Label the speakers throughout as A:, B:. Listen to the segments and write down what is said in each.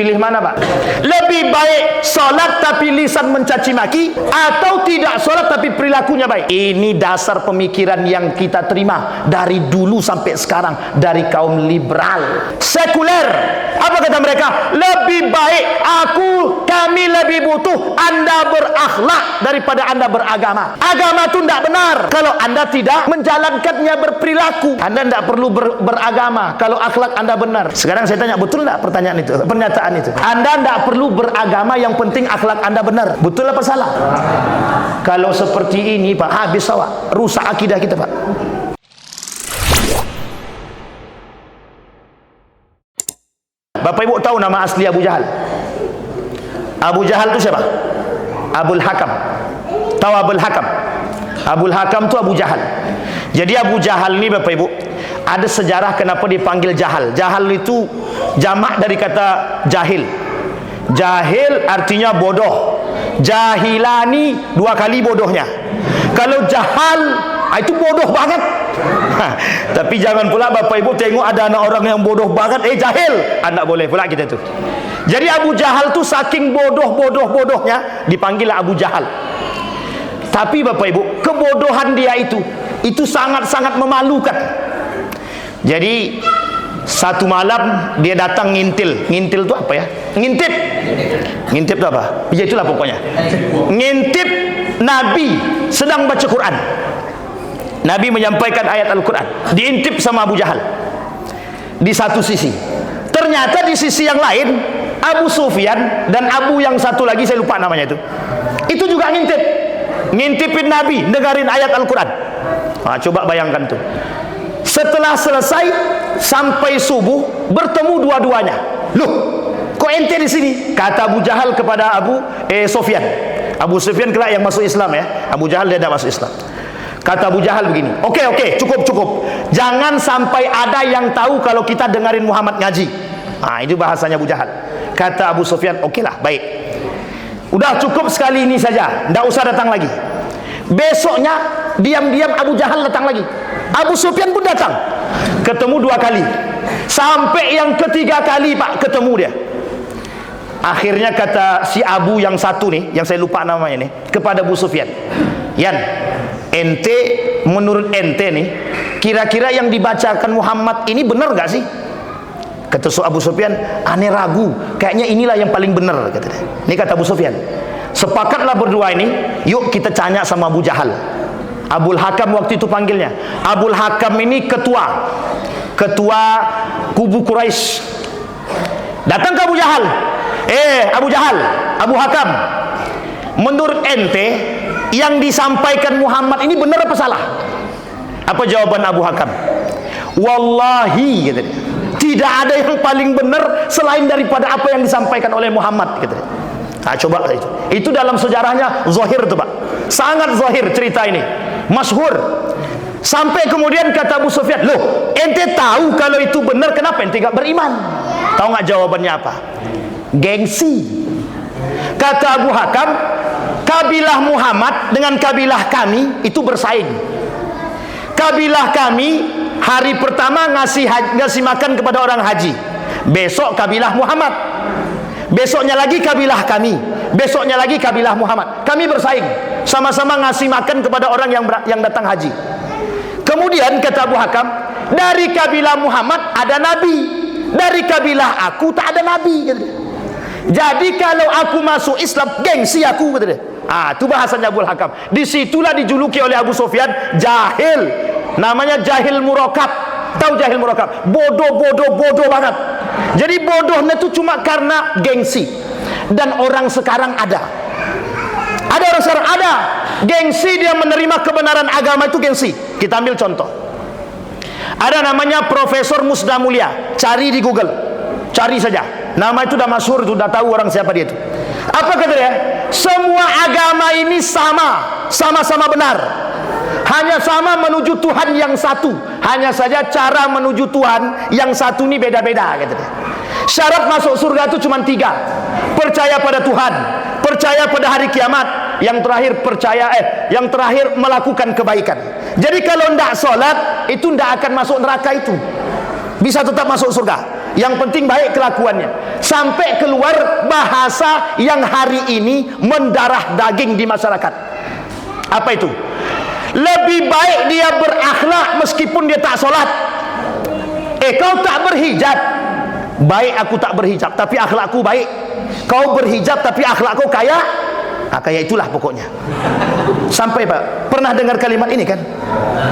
A: Pilih mana, Pak? Lebih baik solat tapi lisan mencaci maki, atau tidak solat tapi perilakunya baik? Ini dasar pemikiran yang kita terima dari dulu sampai sekarang dari kaum liberal, sekuler. Apa kata mereka? Lebih baik kami lebih butuh Anda berakhlak daripada Anda beragama. Agama itu tidak benar kalau Anda tidak menjalankannya berperilaku. Anda tidak perlu beragama kalau akhlak Anda benar. Sekarang saya tanya, betul tidak pertanyaan itu, pernyataan itu? Anda tidak perlu beragama, yang penting akhlak Anda benar. Betul apa salah? Kalau seperti ini, Pak, habis awak, rusak akidah kita, Pak. Bapak Ibu tahu nama asli Abu Jahal? Abu Jahal itu siapa? Abul Hakam. Tahu Abul Hakam? Abul Hakam itu Abu Jahal. Jadi Abu Jahal ini, Bapak Ibu, ada sejarah kenapa dipanggil Jahal. Jahal itu jamak dari kata jahil. Jahil artinya bodoh. Jahilani, dua kali bodohnya. Kalau jahal, itu bodoh banget. Tapi jangan pula Bapak Ibu tengok ada anak orang yang bodoh banget, jahil. Anda boleh pula kita itu. Jadi Abu Jahal tu saking bodohnya dipanggil Abu Jahal. Tapi Bapak Ibu, kebodohan dia itu sangat-sangat memalukan. Jadi satu malam dia datang ngintil. Ngintil itu apa ya? Ngintip. Ngintip itu apa? Ya itulah pokoknya. Ngintip Nabi sedang baca Quran. Nabi menyampaikan ayat Al-Quran, diintip sama Abu Jahal di satu sisi. Ternyata di sisi yang lain Abu Sufyan dan Abu yang satu lagi, saya lupa namanya itu juga ngintipin Nabi, dengerin ayat Al-Quran. Coba bayangkan tuh. Setelah selesai sampai subuh bertemu dua-duanya. Loh, kok ente di sini? Kata Abu Jahal kepada Abu Sufyan. Abu Sufyan kelak yang masuk Islam ya. Abu Jahal dia tidak masuk Islam. Kata Abu Jahal begini, oke, cukup. Jangan sampai ada yang tahu kalau kita dengerin Muhammad ngaji. Itu bahasanya Abu Jahal. Kata Abu Sufyan, oke lah, baik. Udah cukup sekali ini saja, tidak usah datang lagi. Besoknya diam-diam Abu Jahal datang lagi. Abu Sufyan pun datang. Ketemu dua kali. Sampai yang ketiga kali, Pak, ketemu dia. Akhirnya kata si Abu yang satu nih, yang saya lupa namanya nih, kepada Abu Sufyan, Yan, ente, menurut ente nih, kira-kira yang dibacakan Muhammad ini benar gak sih? Kata Abu Sufyan, aneh ragu, kayaknya inilah yang paling benar, kata dia. Ini kata Abu Sufyan. Sepakatlah berdua ini, yuk kita tanya sama Abu Jahal. Abul Hakam waktu itu panggilnya. Abul Hakam ini ketua kubu Quraisy. Datang ke Abu Jahal. Abu Jahal, Abu Hakam, menurut ente yang disampaikan Muhammad ini benar apa salah? Apa jawaban Abu Hakam? Wallahi, kata dia, tidak ada yang paling benar selain daripada apa yang disampaikan oleh Muhammad, kata dia. Coba itu dalam sejarahnya zahir tuh, Pak. Sangat zahir cerita ini, masyhur. Sampai kemudian kata Abu Sufyan, loh, ente tahu kalau itu benar, kenapa ente gak beriman? Tahu nggak jawabannya apa? Gengsi. Kata Abu Hakam, kabilah Muhammad dengan kabilah kami itu bersaing. Kabilah kami hari pertama ngasih makan kepada orang haji. Besok kabilah Muhammad. Besoknya lagi kabilah kami. Besoknya lagi kabilah Muhammad. Kami bersaing, sama-sama ngasih makan kepada orang yang datang haji. Kemudian kata Abu Hakam, dari kabilah Muhammad ada nabi, dari kabilah aku tak ada nabi, kata dia. Jadi kalau aku masuk Islam, gengsi aku, kata dia. Itu bahasanya Abu Hakam. Disitulah dijuluki oleh Abu Sufyan jahil. Namanya jahil murakab. Tahu jahil murakab? Bodoh banget. Jadi bodohnya itu cuma karena gengsi. Dan orang sekarang ada orang sekarang ada gengsi, dia menerima kebenaran agama itu gengsi. Kita ambil contoh. Ada namanya Profesor Musda Mulia. Cari di Google, cari saja. Nama itu sudah masyhur, sudah tahu orang siapa dia itu. Apa kata dia? Semua agama ini sama-sama benar. Hanya sama menuju Tuhan yang satu. Hanya saja cara menuju Tuhan yang satu ini beda-beda, kata dia. Syarat masuk surga itu cuma 3. Percaya pada Tuhan, percaya pada hari kiamat, yang terakhir melakukan kebaikan. Jadi kalau tidak sholat itu tidak akan masuk neraka, itu bisa tetap masuk surga. yang penting baik kelakuannya. Sampai keluar bahasa yang hari ini mendarah daging di masyarakat. Apa itu? Lebih baik dia berakhlak meskipun dia tak solat. Kau tak berhijab, baik aku tak berhijab tapi akhlakku baik. Kau berhijab tapi akhlak kau kayak kayak itulah pokoknya. Sampai Pak, pernah dengar kalimat ini kan?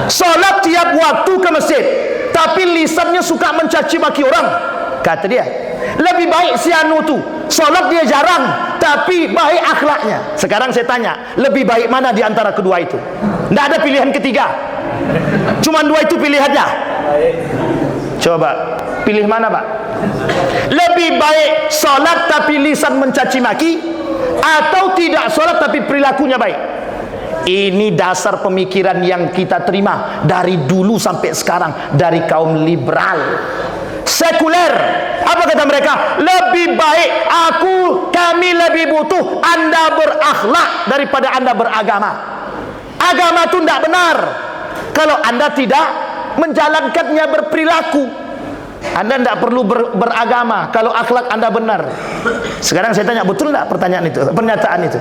A: Solat tiap waktu ke masjid tapi lisannya suka mencaci maki orang. Kata dia, lebih baik si anu tu solat dia jarang tapi baik akhlaknya. Sekarang saya tanya, lebih baik mana di antara kedua itu? Tidak ada pilihan ketiga, cuma dua itu pilihannya. Coba pilih mana Pak? Lebih baik solat tapi lisan mencaci maki, atau tidak solat tapi perilakunya baik? Ini dasar pemikiran yang kita terima dari dulu sampai sekarang dari kaum liberal sekuler. Apa kata mereka? Lebih baik kami lebih butuh Anda berakhlak daripada Anda beragama. Agama itu tidak benar kalau Anda tidak menjalankannya berperilaku. Anda tidak perlu beragama kalau akhlak Anda benar. Sekarang saya tanya, betul tidak pernyataan itu?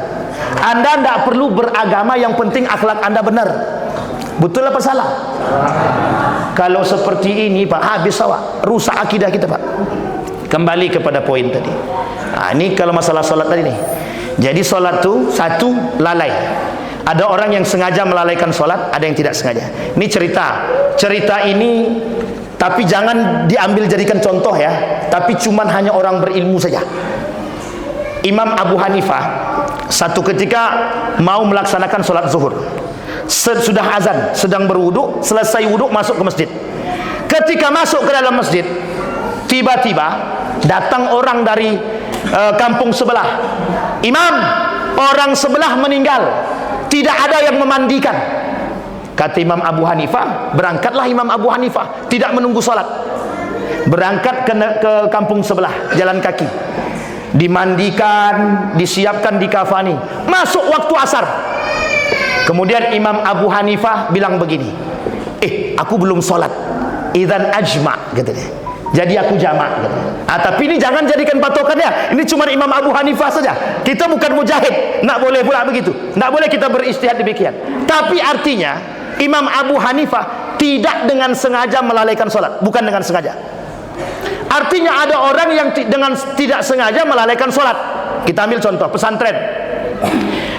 A: Anda tidak perlu beragama, yang penting akhlak Anda benar. Betul apa salah? Kalau seperti ini Pak, habis awak, rusak akidah kita Pak. Kembali kepada poin tadi. Ini kalau masalah solat tadi nih. Jadi solat tu satu, lalai. Ada orang yang sengaja melalaikan solat, ada yang tidak sengaja. Ini cerita ini, tapi jangan diambil jadikan contoh ya. Tapi cuman hanya orang berilmu saja. Imam Abu Hanifah satu ketika mau melaksanakan solat zuhur. Sudah azan, sedang berwuduk, selesai wuduk masuk ke masjid. Ketika masuk ke dalam masjid, tiba-tiba datang orang dari kampung sebelah. Imam, orang sebelah meninggal, tidak ada yang memandikan. Kata Imam Abu Hanifah, berangkatlah Imam Abu Hanifah, tidak menunggu salat, berangkat ke kampung sebelah, jalan kaki, dimandikan, disiapkan, dikafani, masuk waktu asar. Kemudian Imam Abu Hanifah bilang begini, aku belum salat, idzan ajma, gitu deh. Jadi aku jamak gitu. Tapi ini jangan jadikan patokannya. Ini cuma Imam Abu Hanifah saja. Kita bukan mujahid, nak boleh pula begitu. Nak boleh kita beristihad demikian. Tapi artinya Imam Abu Hanifah tidak dengan sengaja melalaikan solat, bukan dengan sengaja. Artinya ada orang yang dengan tidak sengaja melalaikan solat. Kita ambil contoh pesantren.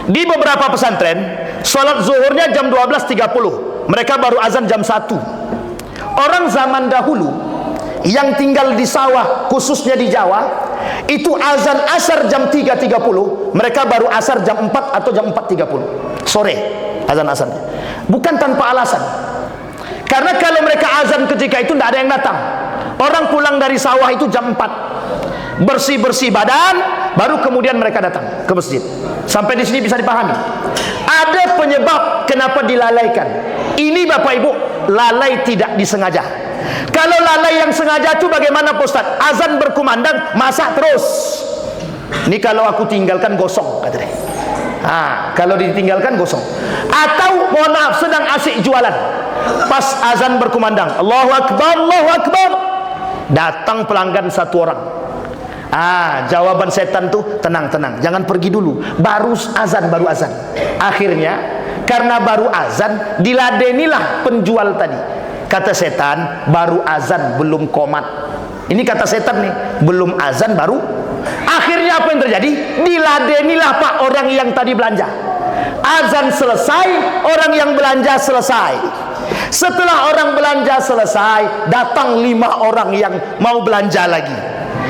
A: Di beberapa pesantren solat zuhurnya jam 12.30, mereka baru azan jam 1. Orang zaman dahulu yang tinggal di sawah, khususnya di Jawa, itu azan asar jam 3.30, mereka baru asar jam 4 atau jam 4.30 sore azan asarnya. Bukan tanpa alasan, karena kalau mereka azan ketika itu tidak ada yang datang. Orang pulang dari sawah itu jam 4, bersih-bersih badan, baru kemudian mereka datang ke masjid. Sampai di sini bisa dipahami. Ada penyebab kenapa dilalaikan. Ini Bapak Ibu, lalai tidak disengaja. Kalau lalai yang sengaja itu bagaimana Pak Ustaz? Azan berkumandang, masak terus. Ini kalau aku tinggalkan gosong, kata dia. Kalau ditinggalkan gosong. Atau mohon maaf, sedang asik jualan, pas azan berkumandang, Allahu Akbar, Allahu Akbar, datang pelanggan satu orang. Jawaban setan tuh, tenang, jangan pergi dulu, baru azan. Akhirnya karena baru azan, diladenilah penjual tadi. Kata setan, baru azan belum komat. Ini kata setan nih, belum azan baru. Akhirnya apa yang terjadi? Diladenilah Pak orang yang tadi belanja. Azan selesai, orang yang belanja selesai. Setelah orang belanja selesai, datang 5 orang yang mau belanja lagi.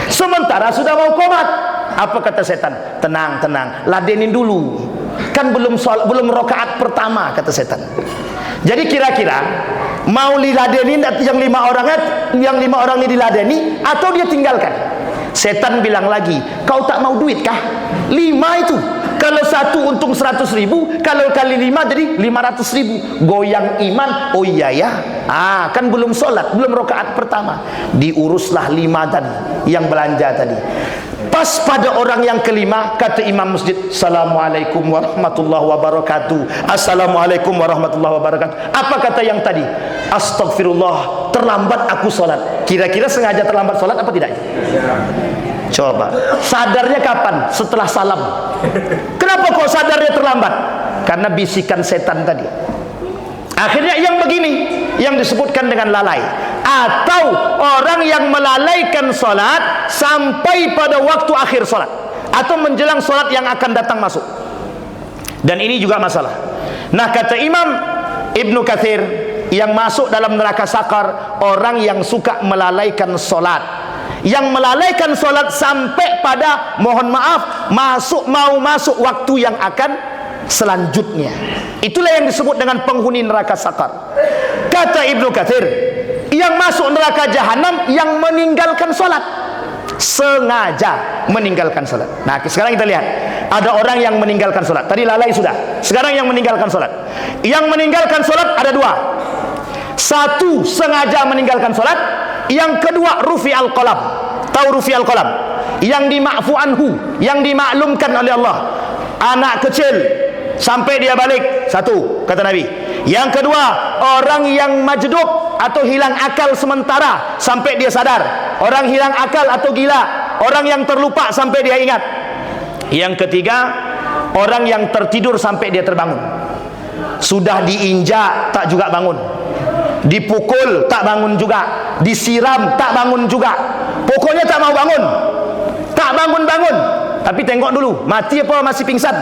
A: Sementara sudah mau komat. Apa kata setan? Tenang, ladenin dulu. Kan belum rakaat pertama, kata setan. Jadi kira-kira mau diladenin yang 5 orang ini diladeni atau dia tinggalkan? Setan bilang lagi, kau tak mau duit kah? 5 itu, kalau satu untung 100.000, kalau kali 5 jadi 500.000. Goyang iman. Oh iya ya, kan belum sholat, belum rakaat pertama. Diuruslah 5 tadi yang belanja tadi. Pas pada orang yang kelima, kata imam masjid, Assalamualaikum warahmatullahi wabarakatuh. Assalamualaikum warahmatullahi wabarakatuh. Apa kata yang tadi? Astagfirullah, terlambat aku sholat. Kira-kira sengaja terlambat sholat apa tidak? Coba, sadarnya kapan? Setelah salam. Kenapa kok sadarnya terlambat? Karena bisikan setan tadi. Akhirnya yang begini, yang disebutkan dengan lalai. Atau orang yang melalaikan sholat sampai pada waktu akhir sholat, atau menjelang sholat yang akan datang masuk. Dan ini juga masalah. Nah, kata Imam Ibnu Katsir, yang masuk dalam neraka sakar orang yang suka melalaikan solat, yang melalaikan solat sampai pada, mohon maaf, mau masuk waktu yang akan selanjutnya. Itulah yang disebut dengan penghuni neraka sakar. Kata Ibnu Katsir, yang masuk neraka jahanam yang meninggalkan solat, sengaja meninggalkan solat. Nah, sekarang kita lihat, ada orang yang meninggalkan solat. Tadi lalai sudah, sekarang yang meninggalkan solat. Yang meninggalkan solat ada dua. Satu, sengaja meninggalkan solat. Yang kedua, rufi al-qalam. Tahu rufi al-qalam? Yang dima'fu anhu, yang dimaklumkan oleh Allah. Anak kecil sampai dia balik, satu, kata Nabi. Yang kedua, orang yang majdub atau hilang akal sementara sampai dia sadar. Orang hilang akal atau gila, orang yang terlupa sampai dia ingat. Yang ketiga, orang yang tertidur sampai dia terbangun. Sudah diinjak tak juga bangun, dipukul tak bangun juga, disiram tak bangun juga, pokoknya tak mau bangun, tak bangun-bangun. Tapi tengok dulu, mati apa masih pingsan.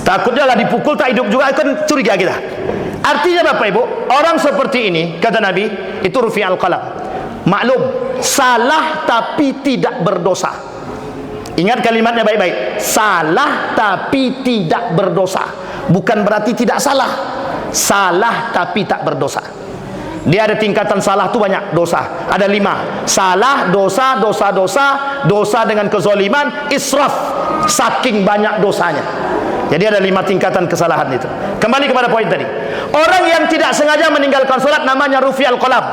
A: Takutnya lah dipukul tak hidup juga, kan curiga kita. Artinya Bapak Ibu, orang seperti ini, kata Nabi, itu rufi al-qalam. Maklum, salah tapi tidak berdosa. Ingat kalimatnya baik-baik. Salah tapi tidak berdosa. Bukan berarti tidak salah. Salah tapi tak berdosa. Dia ada tingkatan salah tu banyak, dosa. Ada 5. Salah, dosa, dosa-dosa, dosa dengan kezaliman, israf, saking banyak dosanya. Jadi ada 5 tingkatan kesalahan itu. Kembali kepada poin tadi. Orang yang tidak sengaja meninggalkan solat namanya rufi al-qalam.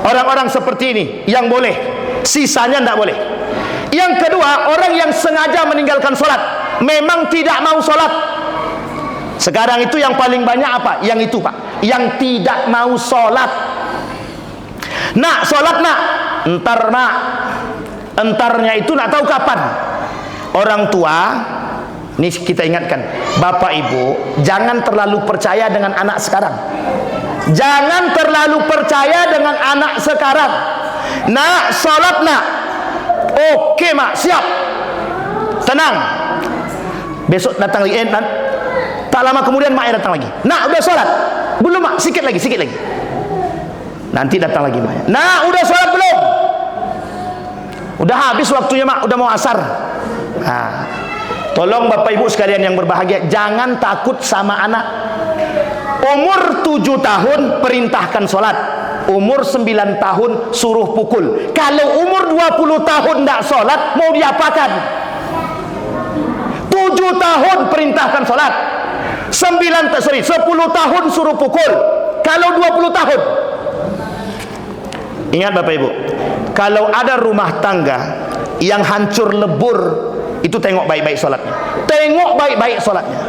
A: Orang-orang seperti ini yang boleh, sisanya tidak boleh. Yang kedua, orang yang sengaja meninggalkan solat, memang tidak mau solat. Sekarang itu yang paling banyak apa? Yang itu Pak, yang tidak mau solat. Nak solat nak, entar nak. Entarnya itu nak tahu kapan. Orang tua, ini kita ingatkan, Bapak Ibu, jangan terlalu percaya dengan anak sekarang. Jangan terlalu percaya dengan anak sekarang. Nak solat nak. Oke mak, siap. Tenang. Besok datang lagi. Tak lama kemudian mak datang lagi. Nak udah sholat? Belum mak, sikit lagi, sikit lagi. Nanti datang lagi mak. Nak udah sholat belum? Udah habis waktunya mak, udah mau asar. Nah, tolong Bapak Ibu sekalian yang berbahagia, jangan takut sama anak. Umur 7 tahun perintahkan sholat, umur 9 tahun suruh pukul. Kalau umur 20 tahun tidak sholat, mau diapakan? 7 tahun perintahkan sholat, 10 tahun suruh pukul. Kalau 20 tahun, ingat Bapak Ibu, kalau ada rumah tangga yang hancur lebur, itu tengok baik-baik sholatnya. Tengok baik-baik sholatnya.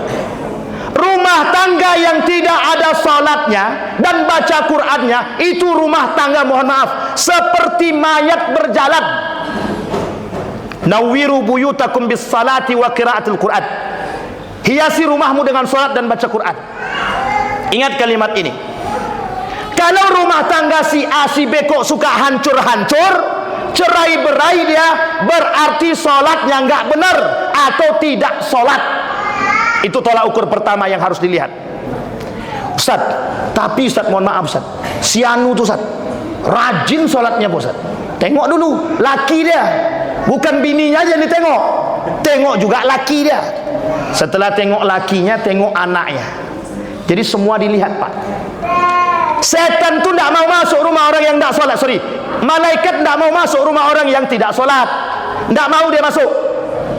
A: Rumah tangga yang tidak ada sholatnya dan baca Qur'annya, itu rumah tangga, mohon maaf, seperti mayat berjalan. Nawwiru buyutakum bis salati wa qiraatil Qur'an. Hiasi rumahmu dengan sholat dan baca Qur'an. Ingat kalimat ini. Kalau rumah tangga si A si B kok suka hancur-hancur, cerai-berai dia, berarti sholatnya nggak benar atau tidak sholat. Itu tolak ukur pertama yang harus dilihat. Ustaz, tapi Ustaz mohon maaf Ustaz, si Anu tuh Ustaz rajin sholatnya Ustaz. Tengok dulu laki dia, bukan bininya aja ditengok, tengok juga laki dia. Setelah tengok lakinya, tengok anaknya. Jadi semua dilihat Pak. Setan tuh tidak mau masuk rumah orang yang tidak sholat. Sorry, malaikat tidak mau masuk rumah orang yang tidak sholat. Tidak mau dia masuk.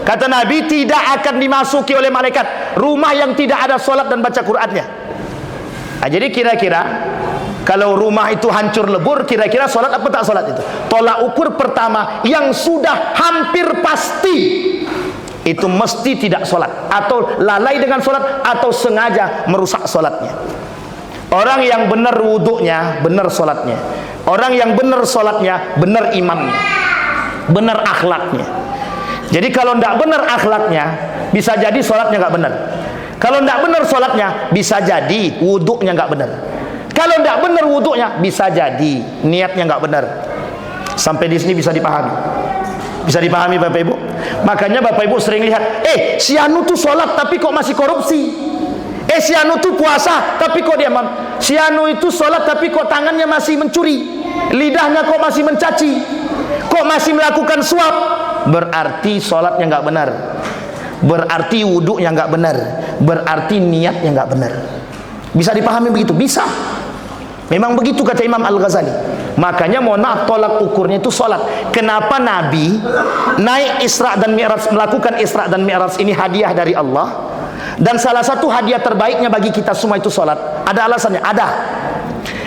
A: Kata Nabi, tidak akan dimasuki oleh malaikat rumah yang tidak ada sholat dan baca Qur'annya. Nah, jadi kira-kira kalau rumah itu hancur lebur, kira-kira sholat apa tak sholat itu? Tolak ukur pertama yang sudah hampir pasti, itu mesti tidak sholat, atau lalai dengan sholat, atau sengaja merusak sholatnya. Orang yang benar wuduknya, benar sholatnya. Orang yang benar sholatnya, benar imamnya, benar akhlaknya. Jadi kalau tidak benar akhlaknya, bisa jadi sholatnya nggak benar. Kalau tidak benar sholatnya, bisa jadi wuduknya nggak benar. Kalau tidak benar wuduknya, bisa jadi niatnya nggak benar. Sampai di sini bisa dipahami? Bisa dipahami Bapak Ibu? Makanya Bapak Ibu sering lihat, si anu tuh sholat tapi kok masih korupsi. Si anu tuh puasa tapi kok dia si anu itu sholat tapi kok tangannya masih mencuri, lidahnya kok masih mencaci, kok masih melakukan suap. Berarti sholatnya nggak benar, berarti wuduknya nggak benar, berarti niatnya nggak benar. Bisa dipahami begitu? Bisa. Memang begitu kata Imam Al-Ghazali. Makanya mohon maaf, tolak ukurnya itu sholat. Kenapa Nabi naik Isra dan Mi'raj, melakukan Isra dan Mi'raj ini hadiah dari Allah, dan salah satu hadiah terbaiknya bagi kita semua itu sholat? Ada alasannya? Ada.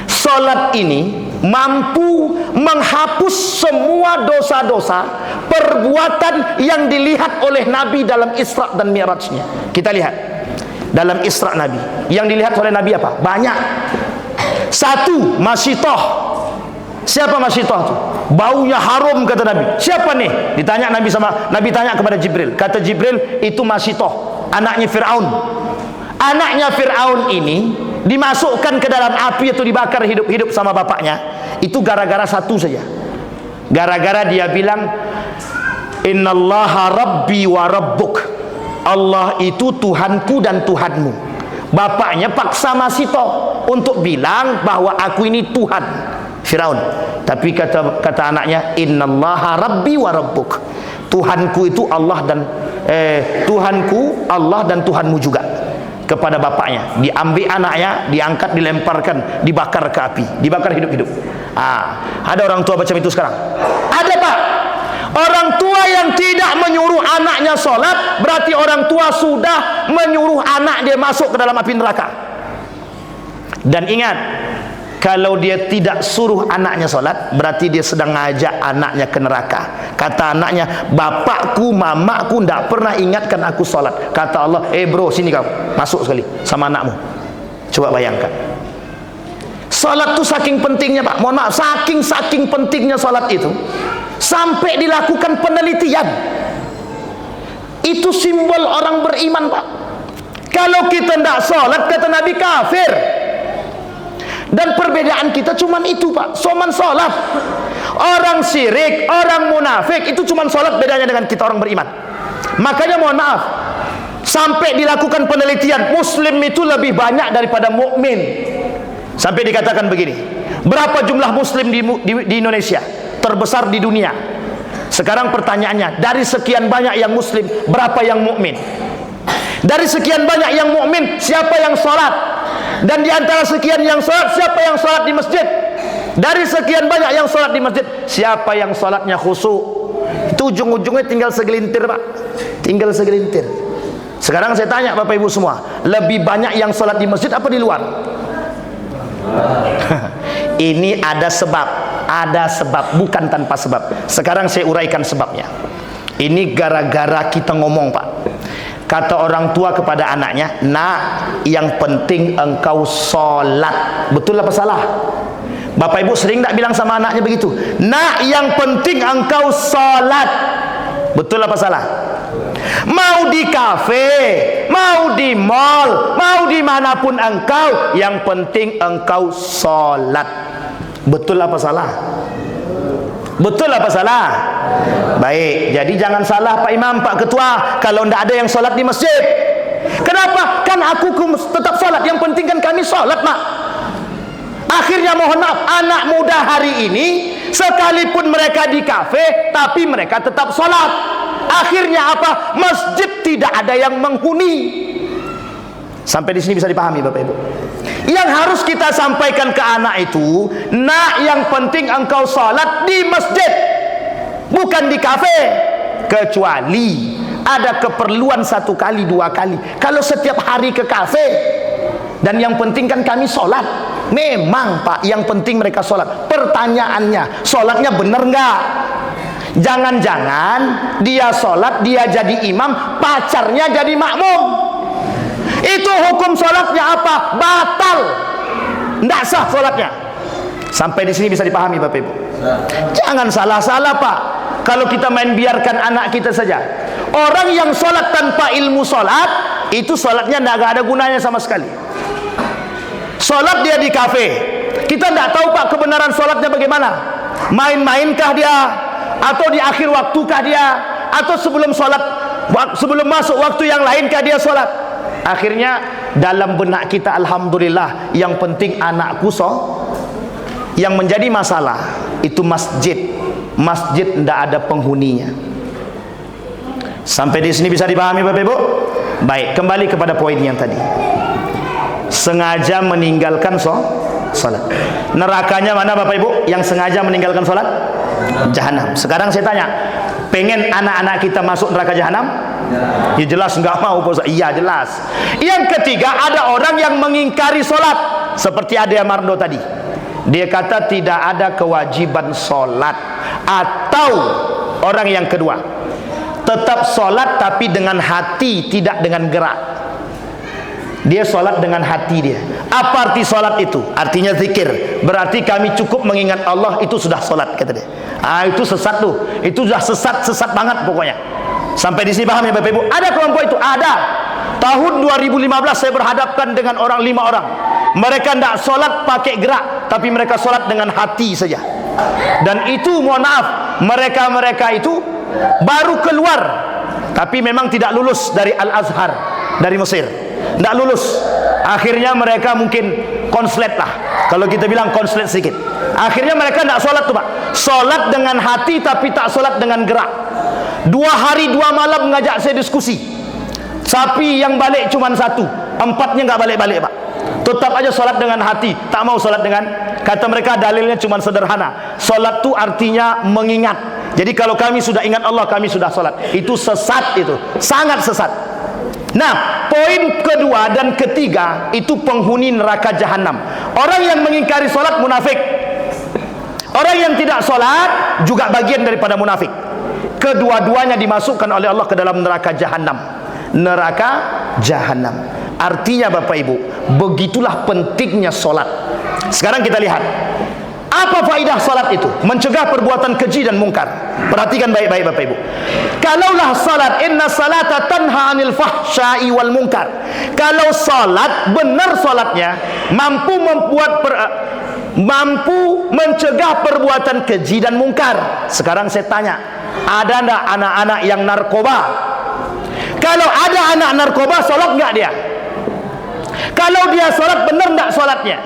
A: Sholat ini mampu menghapus semua dosa-dosa perbuatan yang dilihat oleh Nabi dalam Isra dan Mi'rajnya. Kita lihat dalam Isra Nabi, yang dilihat oleh Nabi apa? Banyak. Satu, masyitoh. Siapa masyitoh itu? Baunya harum kata Nabi. Siapa nih? Ditanya Nabi tanya kepada Jibril. Kata Jibril, itu masyitoh, anaknya Fir'aun. Anaknya Fir'aun ini dimasukkan ke dalam api atau dibakar hidup-hidup sama bapaknya. Itu gara-gara satu saja. Gara-gara dia bilang, Innallaha Rabbi wa Rabbuk. Allah itu Tuhanku dan Tuhanmu. Bapaknya paksa Masyitoh untuk bilang bahwa aku ini Tuhan Firaun. Tapi kata anaknya, Innallaha Rabbi wa Rabbuk. Tuhanku itu Allah dan Tuhanku Allah dan Tuhanmu juga. Kepada bapaknya diambil anaknya, diangkat, dilemparkan, dibakar ke api, dibakar hidup-hidup. Ada orang tua macam itu sekarang? Ada Pak. Orang tua yang tidak menyuruh anaknya sholat, berarti orang tua sudah menyuruh anak dia masuk ke dalam api neraka. Dan ingat, kalau dia tidak suruh anaknya sholat, berarti dia sedang ngajak anaknya ke neraka. Kata anaknya, bapakku, mamaku tidak pernah ingatkan aku sholat. Kata Allah, bro, sini kau, masuk sekali sama anakmu. Coba bayangkan. Sholat itu saking pentingnya Pak. Mohon maaf, saking pentingnya sholat itu, sampai dilakukan penelitian. Itu simbol orang beriman Pak. Kalau kita tidak sholat, kata Nabi, kafir. Dan perbedaan kita cuman itu Pak, cuman sholat. Orang syirik, orang munafik, itu cuman sholat bedanya dengan kita orang beriman. Makanya mohon maaf, sampai dilakukan penelitian, muslim itu lebih banyak daripada mukmin. Sampai dikatakan begini, berapa jumlah muslim di Indonesia? Terbesar di dunia. Sekarang pertanyaannya, dari sekian banyak yang muslim, berapa yang mukmin? Dari sekian banyak yang mukmin, siapa yang sholat? Dan di antara sekian yang sholat, siapa yang sholat di masjid? Dari sekian banyak yang sholat di masjid, siapa yang sholatnya khusyuk? Itu ujung-ujungnya tinggal segelintir Pak. Tinggal segelintir. Sekarang saya tanya Bapak Ibu semua, lebih banyak yang sholat di masjid apa di luar? Ini ada sebab, bukan tanpa sebab. Sekarang saya uraikan sebabnya. Ini gara-gara kita ngomong Pak. Kata orang tua kepada anaknya, nak, yang penting engkau sholat. Betul apa salah? Bapak Ibu sering tak bilang sama anaknya begitu? Nak, yang penting engkau sholat. Betul apa salah? Mau di kafe, mau di mall, mau dimanapun engkau, yang penting engkau sholat. Betul apa salah? Betul apa salah? Baik, jadi jangan salah Pak Imam, Pak Ketua, kalau tidak ada yang sholat di masjid. Kenapa? Kan aku tetap sholat, yang penting kan kami sholat Mak. Akhirnya mohon maaf, anak muda hari ini sekalipun mereka di kafe, tapi mereka tetap sholat. Akhirnya apa? Masjid tidak ada yang menghuni. Sampai di sini bisa dipahami Bapak Ibu. Yang harus kita sampaikan ke anak itu, nak, yang penting engkau sholat di masjid, bukan di kafe. Kecuali ada keperluan 1 kali 2 kali. Kalau setiap hari ke kafe, dan yang penting kan kami sholat. Memang Pak, yang penting mereka sholat. Pertanyaannya, sholatnya benar nggak? Jangan-jangan dia sholat, dia jadi imam, pacarnya jadi makmum. Itu hukum sholatnya apa? Batal, tidak sah sholatnya. Sampai di sini bisa dipahami Bapak Ibu? Jangan salah-salah Pak. Kalau kita main biarkan anak kita saja. Orang yang sholat tanpa ilmu sholat, itu sholatnya tidak ada gunanya sama sekali. Sholat dia di kafe, kita tidak tahu Pak kebenaran sholatnya bagaimana. Main-mainkah dia, atau di akhir waktukah dia, atau sebelum sholat, sebelum masuk waktu yang lainkah dia sholat. Akhirnya dalam benak kita, alhamdulillah, yang penting anakku yang menjadi masalah itu masjid. Masjid tidak ada penghuninya. Sampai di sini bisa dipahami Bapak Ibu? Baik, kembali kepada poin yang tadi. Sengaja meninggalkan sholat. Nerakanya mana Bapak Ibu yang sengaja meninggalkan sholat? Jahanam. Sekarang saya tanya, pengen anak-anak kita masuk neraka jahanam? Ya jelas nggak mau Pak. Iya jelas. Yang ketiga, ada orang yang mengingkari sholat, seperti Ade Mardo tadi. Dia kata tidak ada kewajiban sholat. Atau orang yang kedua, tetap sholat tapi dengan hati, tidak dengan gerak. Dia sholat dengan hati dia. Apa arti sholat itu? Artinya zikir. Berarti kami cukup mengingat Allah, itu sudah sholat, kata dia. Itu sesat tuh. Itu sudah sesat banget pokoknya. Sampai di sini paham ya Bapak Ibu? Ada kelompok itu, ada. Tahun 2015 saya berhadapkan dengan 5 orang. Mereka tidak sholat pakai gerak, tapi mereka sholat dengan hati saja. Dan itu mohon maaf, mereka itu baru keluar, tapi memang tidak lulus dari Al-Azhar, dari Mesir. Tidak lulus. Akhirnya mereka mungkin konslet lah, kalau kita bilang konslet sedikit. Akhirnya mereka tidak sholat tuh Pak. Sholat dengan hati tapi tak sholat dengan gerak. 2 hari 2 malam mengajak saya diskusi. Sapi yang balik cuma 1, 4-nya nggak balik-balik Pak. Tetap aja sholat dengan hati, tak mau sholat dengan, kata mereka dalilnya cuma sederhana. Sholat itu artinya mengingat. Jadi kalau kami sudah ingat Allah, kami sudah sholat. Itu sesat, itu sangat sesat. Nah, poin kedua dan ketiga itu penghuni neraka jahanam. Orang yang mengingkari sholat munafik. Orang yang tidak sholat juga bagian daripada munafik. Kedua-duanya dimasukkan oleh Allah ke dalam neraka jahanam. Neraka jahanam. Artinya Bapak Ibu, begitulah pentingnya sholat. Sekarang kita lihat, apa faidah sholat itu? Mencegah perbuatan keji dan mungkar. Perhatikan baik-baik Bapak Ibu. Kalaulah sholat, inna salata tanha anil fahsyai wal mungkar. Kalau sholat, benar sholatnya, mampu mencegah perbuatan keji dan mungkar. Sekarang saya tanya, ada enggak anak-anak yang narkoba? Kalau ada anak narkoba, sholat enggak dia? Kalau dia sholat, benar enggak sholatnya?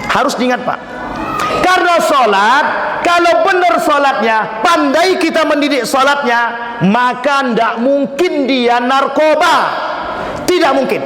A: Harus diingat Pak. Karena sholat, kalau benar sholatnya, pandai kita mendidik sholatnya, maka tidak mungkin dia narkoba. Tidak mungkin.